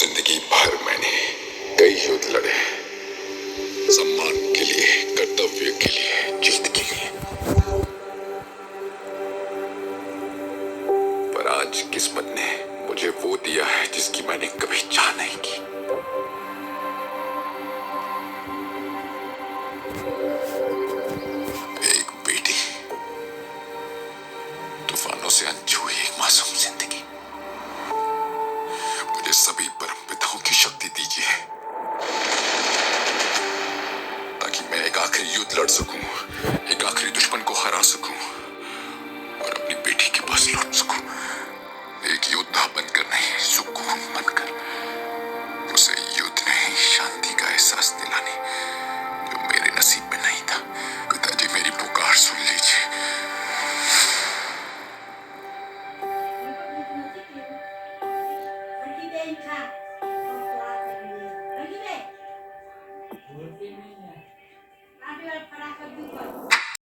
जिंदगी भर मैंने कई युद्ध लड़े, सम्मान के लिए, कर्तव्य के लिए, जीत के लिए। पर आज किस्मत ने मुझे वो दिया है जिसकी मैंने कभी चाह नहीं की। एक बेटी, तूफानों से अनछू हुई एक मासूम जिंदगी। मुझे सभी परम पिताओं की शक्ति दीजिए ताकि मैं एक आखिरी युद्ध लड़ सकूं, एक आखिरी दुश्मन को हरा सकूं और अपनी बेटी के पास लौट सकूं। एक योद्धा बनकर नहीं, सुकून बनकर, उसे युद्ध नहीं, शांति का एहसास दिलाने जो मेरे नसीब में नहीं था। पिताजी, मेरी पुकार सुन लीजिए।